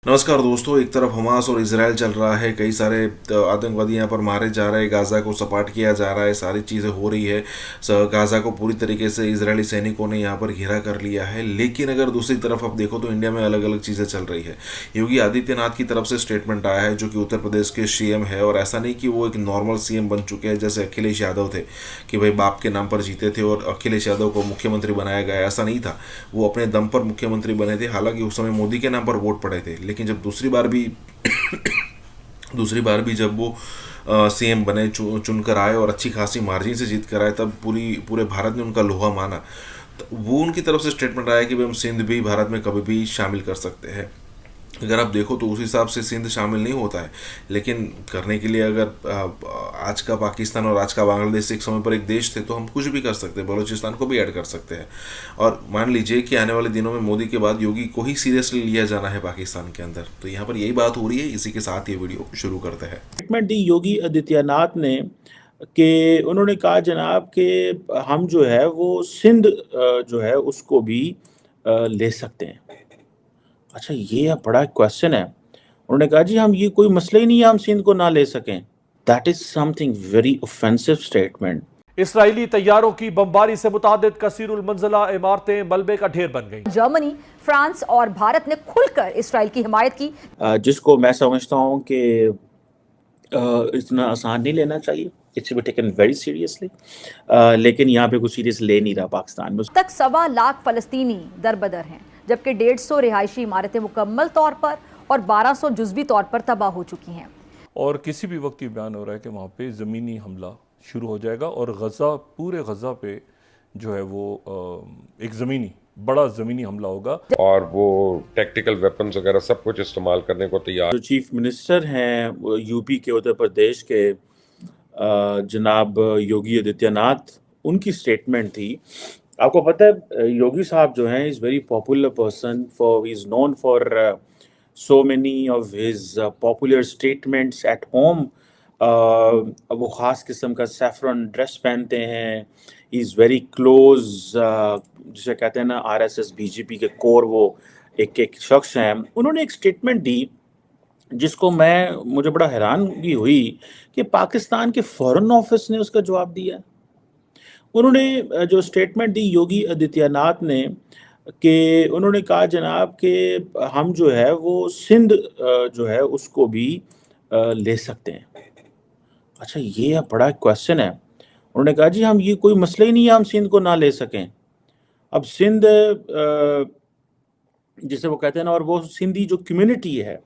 नमस्कार दोस्तों। एक तरफ हमास और इसराइल चल रहा है, कई सारे आतंकवादी यहाँ पर मारे जा रहे हैं, गाज़ा को सपाट किया जा रहा है, सारी चीज़ें हो रही है। गाज़ा को पूरी तरीके से इजरायली सैनिकों ने यहाँ पर घेरा कर लिया है। लेकिन अगर दूसरी तरफ आप देखो तो इंडिया में अलग अलग चीज़ें चल रही है। योगी आदित्यनाथ की तरफ से स्टेटमेंट आया है, जो कि उत्तर प्रदेश के सीएम है, और ऐसा नहीं कि वो एक नॉर्मल सीएम बन चुके हैं जैसे अखिलेश यादव थे कि भाई बाप के नाम पर जीते थे और अखिलेश यादव को मुख्यमंत्री बनाया गया। ऐसा नहीं था, वो अपने दम पर मुख्यमंत्री बने थे। हालांकि उस समय मोदी के नाम पर वोट पड़े थे, लेकिन जब दूसरी बार भी जब वो सीएम बने, चुनकर आए और अच्छी खासी मार्जिन से जीत कर आए, तब पूरे भारत ने उनका लोहा माना। तो वो उनकी तरफ से स्टेटमेंट आया कि भाई हम सिंध भी भारत में कभी भी शामिल कर सकते हैं। अगर आप देखो तो उस हिसाब से सिंध शामिल नहीं होता है, लेकिन करने के लिए अगर आज का पाकिस्तान और आज का बांग्लादेश एक समय पर एक देश थे, तो हम कुछ भी कर सकते हैं, बलूचिस्तान को भी ऐड कर सकते हैं। और मान लीजिए कि आने वाले दिनों में मोदी के बाद योगी को ही सीरियसली लिया जाना है पाकिस्तान के अंदर, तो यहाँ पर यही बात हो रही है। इसी के साथ ये वीडियो शुरू करते हैं। स्टेटमेंट दी योगी आदित्यनाथ ने कि उन्होंने कहा जनाब कि हम जो है वो सिंध जो है उसको भी ले सकते हैं। अच्छा, ये बड़ा क्वेश्चन है। उन्होंने कहा जी हम ये कोई मसला ही नहीं है हम सिंध को ना ले सकें। That is something very offensive statement. Israeli तैयारों की बमबारी से मुतादिद कसीरुल मंजिला इमारतें मलबे का ढेर बन गई। जर्मनी, फ्रांस और भारत ने खुलकर इसराइल की हिमायत की, जिसको मैं समझता हूं कि इतना आसान नहीं लेना चाहिए। It's be taken very seriously. लेकिन यहाँ पे कुछ सीरियस ले नहीं रहा पाकिस्तान में। तक 1.25 लाख फलस्तीनी दरबदर हैं, जबकि 150 रिहायशी इमारतें मुकम्मल तौर पर और 1200 जुज़वी तौर पर तबाह हो चुकी हैं। और किसी भी वक्त ये बयान हो रहा है कि वहाँ पे ज़मीनी हमला शुरू हो जाएगा और गज़ा, पूरे गज़ा पे जो है वो एक बड़ा ज़मीनी हमला होगा और वो टैक्टिकल वेपन्स वगैरह सब कुछ इस्तेमाल करने को तैयार। जो चीफ मिनिस्टर हैं यूपी के, उत्तर प्रदेश के, जनाब योगी आदित्यनाथ, उनकी स्टेटमेंट थी। आपको पता है योगी साहब जो हैं is very popular person, for he is known for so many of his popular statements at home. वो ख़ास किस्म का सैफरन ड्रेस पहनते हैं। ही इज़ वेरी क्लोज, जिसे कहते हैं ना आरएसएस बीजेपी के कोर, वो एक शख्स हैं। उन्होंने एक स्टेटमेंट दी जिसको मुझे बड़ा हैरानगी हुई कि पाकिस्तान के फॉरेन ऑफिस ने उसका जवाब दिया। उन्होंने जो स्टेटमेंट दी योगी आदित्यनाथ ने कि उन्होंने कहा जनाब कि हम जो है वो सिंध जो है उसको भी ले सकते हैं। अच्छा, ये बड़ा क्वेश्चन है। उन्होंने कहा जी हम ये कोई मसला ही नहीं है हम सिंध को ना ले सकें। अब सिंध जिसे वो कहते हैं ना, और वो सिंधी जो कम्युनिटी है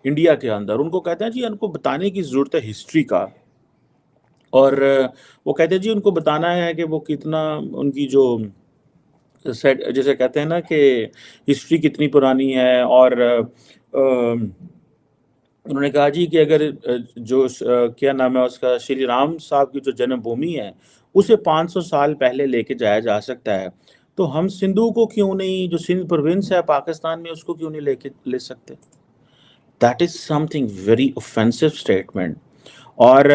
इंडिया के अंदर, उनको कहते हैं जी उनको बताने की ज़रूरत है हिस्ट्री का। और वो कहते हैं जी उनको बताना है कि वो कितना उनकी जो जैसे कहते हैं ना कि हिस्ट्री कितनी पुरानी है। और उन्होंने कहा जी कि अगर क्या नाम है उसका, श्री राम साहब की जो जन्मभूमि है उसे 500 साल पहले लेके जाया जा सकता है, तो हम सिंधु को क्यों नहीं, जो सिंध प्रोविंस है पाकिस्तान में, उसको क्यों नहीं ले सकते। That is something very offensive statement. और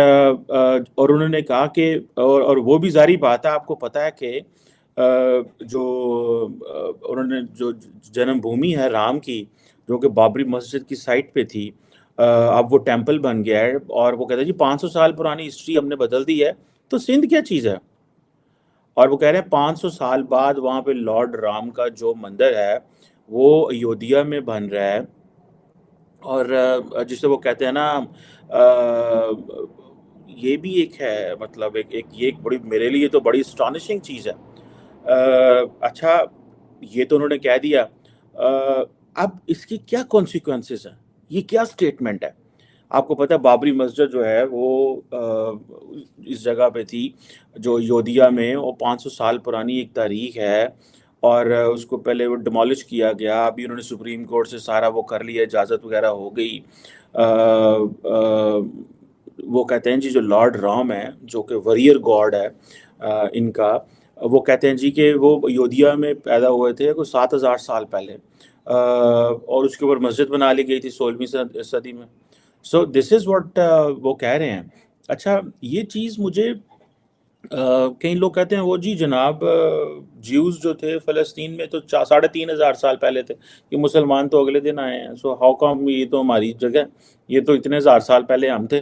उन्होंने कहा कि और वो भी जारी बात है, आपको पता है कि उन्होंने जो जन्मभूमि है राम की, जो कि बाबरी मस्जिद की साइट पे थी, अब वो टेंपल बन गया है। और वो कहते हैं जी 500 साल पुरानी हिस्ट्री हमने बदल दी है, तो सिंध क्या चीज़ है। और वो कह रहे हैं 500 साल बाद वहाँ पे लॉर्ड राम का जो मंदिर है वो अयोध्या में बन रहा है। और जिसे वो कहते हैं ना, ये भी एक है, मतलब ये एक बड़ी, मेरे लिए तो बड़ी अस्टॉनिशिंग चीज़ है। अच्छा, ये तो उन्होंने कह दिया। अब इसकी क्या कॉन्सिक्वेंसेस हैं, ये क्या स्टेटमेंट है। आपको पता है बाबरी मस्जिद जो है वो इस जगह पे थी जो अयोध्या में, वो 500 साल पुरानी एक तारीख है। और उसको पहले वो डिमोलिश किया गया, अभी उन्होंने सुप्रीम कोर्ट से सारा वो कर लिया, इजाज़त वगैरह हो गई। वो कहते हैं जी जो लॉर्ड राम है, जो कि वॉरियर गॉड है इनका, वो कहते हैं जी कि वो अयोध्या में पैदा हुए थे कुछ 7000 साल पहले, और उसके ऊपर मस्जिद बना ली गई थी 16वीं सदी में। सो दिस इज़ व्हाट वो कह रहे हैं। अच्छा, ये चीज़ मुझे कई लोग कहते हैं वो जी जनाब, ज्यूज जो थे फ़लस्तीन में तो 3,500 साल पहले थे, ये मुसलमान तो अगले दिन आए हैं, सो हाउ कम ये तो हमारी जगह, ये तो इतने हजार साल पहले हम थे।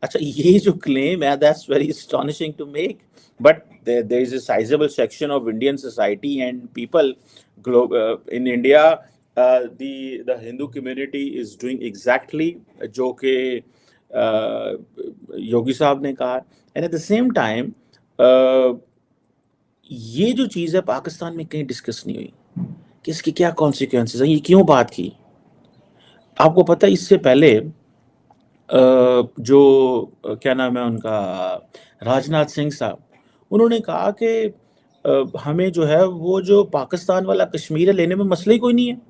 अच्छा, ये जो क्लेम है that's very astonishing to make, but there is a sizable section of Indian society and people in India, the Hindu community is doing exactly जो कि योगी साहब ने कहा, and at the same time ये जो चीज़ है पाकिस्तान में कहीं डिस्कस नहीं हुई कि इसके क्या कॉन्सिक्वेंसेस हैं, ये क्यों बात की। आपको पता है इससे पहले जो क्या नाम है उनका, राजनाथ सिंह साहब, उन्होंने कहा कि हमें जो है वो जो पाकिस्तान वाला कश्मीर है लेने में मसला ही कोई नहीं है,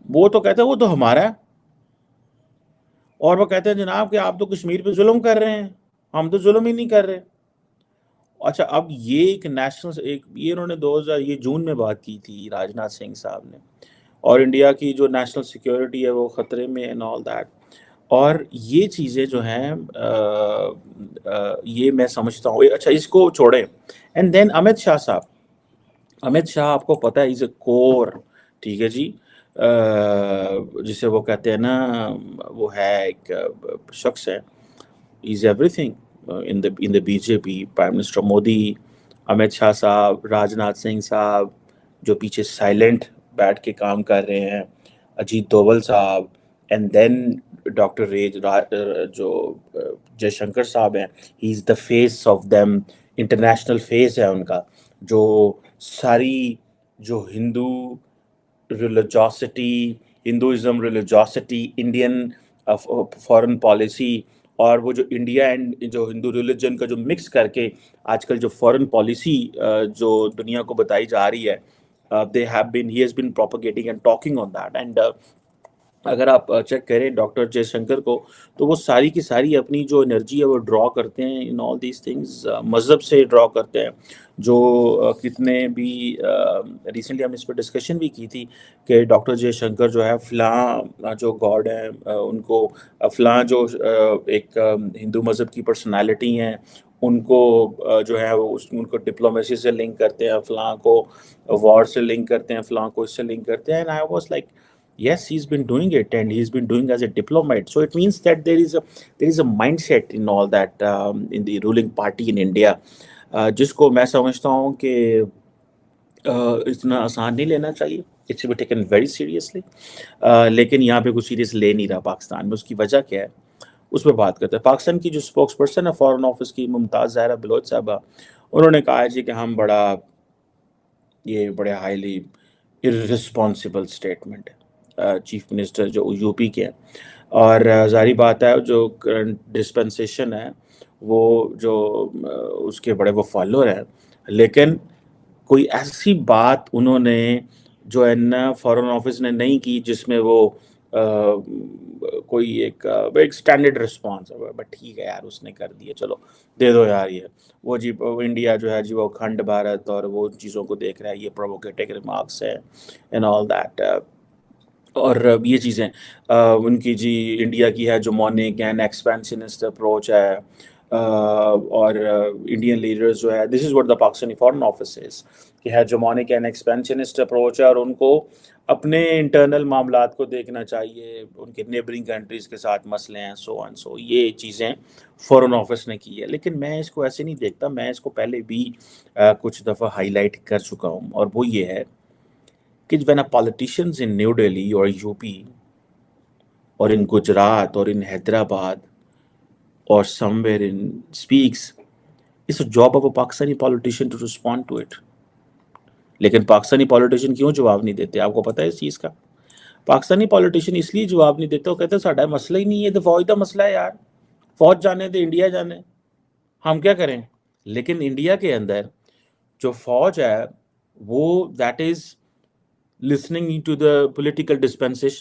वो तो कहते हैं वो तो हमारा है, और वो कहते हैं जनाब कि आप तो कश्मीर पे जुल्म कर रहे हैं, हम तो जुल्म ही नहीं कर रहे। अच्छा, अब ये एक नेशनल एक ये इन्होंने 2000 ये जून में बात की थी राजनाथ सिंह साहब ने, और इंडिया की जो नेशनल सिक्योरिटी है वो ख़तरे में एंड ऑल दैट, और ये चीज़ें जो हैं ये मैं समझता हूँ। अच्छा, इसको छोड़ें, एंड देन अमित शाह साहब, अमित शाह आपको पता है इज़ अ कोर, ठीक है जी, जिसे वो कहते हैं ना, वो है एक शख्स है, is everything in the BJP, prime minister Modi, Amit Shah साहब, राजनाथ सिंह साहब जो पीछे साइलेंट बैठ के काम कर रहे हैं, अजीत डोभाल साहब, एंड देन डॉक्टर जो जयशंकर साहब हैं, he is the face of them, international face है उनका, जो सारी जो Hinduism religiosity, Indian foreign policy, और वो जो इंडिया एंड जो हिंदू रिलीजन का जो मिक्स करके आजकल जो फॉरेन पॉलिसी जो दुनिया को बताई जा रही है, he has been propagating and talking on that, and अगर आप चेक करें डॉक्टर जयशंकर को, तो वो सारी की सारी अपनी जो एनर्जी है वो ड्रॉ करते हैं इन ऑल दीज थिंग्स, मज़हब से ड्रॉ करते हैं, जो कितने भी रिसेंटली हमने इस पर डिस्कशन भी की थी कि डॉक्टर जयशंकर जो है फ़लाँ जो गॉड हैं उनको, फ़लाँ जो एक हिंदू मज़हब की पर्सनालिटी हैं उनको जो है वो उनको डिप्लोमेसी से लिंक करते हैं, फ़लाँ को वॉर से लिंक करते हैं, फ़लाँ को इससे लिंक करते हैं, and I was like yes, he's been doing it, and he's been doing as a diplomat, so it means that there is a mindset in all that in the ruling party in India, जिसको मैं समझता हूँ कि इतना आसान नहीं लेना चाहिए, it should be taken very seriously, लेकिन यहाँ पे कुछ सीरियस ले नहीं रहा पाकिस्तान में। उसकी वजह क्या है उस पर बात करते हैं। पाकिस्तान की जो स्पोक्स पर्सन है फॉरेन ऑफिस की, मुमताज़ ज़हरा बलोच साहबा, उन्होंने कहा है जी कि हम बड़े हाईली इररिस्पॉन्सिबल स्टेटमेंट है चीफ मिनिस्टर जो यूपी के हैं, और ज़ाहिर बात है जो करंट डिस्पेंसेशन है वो जो उसके बड़े वो फॉलोअर हैं, लेकिन कोई ऐसी बात उन्होंने जो है ना फॉरेन ऑफिस ने नहीं की जिसमें वो कोई एक स्टैंडर्ड रिस्पॉन्स है, बट ठीक है यार उसने कर दिया, चलो दे दो यार, ये वो जी इंडिया जो है जी वो अखंड भारत और वो चीज़ों को देख रहा है, ये प्रोवोकेटिव रिमार्क्स है एंड ऑल दैट, और ये चीज़ें उनकी जी इंडिया की है जो मॉर्निंग एंड एक्सपेंशनिस्ट अप्रोच है, और इंडियन लीडर्स जो है, this is what the Pakistani foreign office is, कि है जो मॉर्निंग एंड एक्सपेंशनिस्ट अप्रोच है, और उनको अपने इंटरनल मामलात को देखना चाहिए, उनके नेबरिंग कंट्रीज़ के साथ मसले हैं, सो एंड सो, ये चीज़ें फॉरेन ऑफिस ने की है। लेकिन मैं इसको ऐसे नहीं देखता, मैं इसको पहले भी कुछ दफ़ा हाईलाइट कर चुका हूँ, और वो ये है कि when a politicians in New Delhi or UP or in Gujarat or in Hyderabad or somewhere in speaks, it's a job of a Pakistani politician to respond to it. लेकिन पाकिस्तानी पॉलिटिशियन क्यों जवाब नहीं देते, आपको पता है इस चीज़ का? पाकिस्तानी पॉलिटिशियन इसलिए जवाब नहीं देते, वो कहते हैं साडा मसला ही नहीं है, तो फौज का मसला है यार, फौज जाने दे, इंडिया जाने, हम क्या करें। लेकिन इंडिया के अंदर जो फौज है वो that is listening to the political dispensation,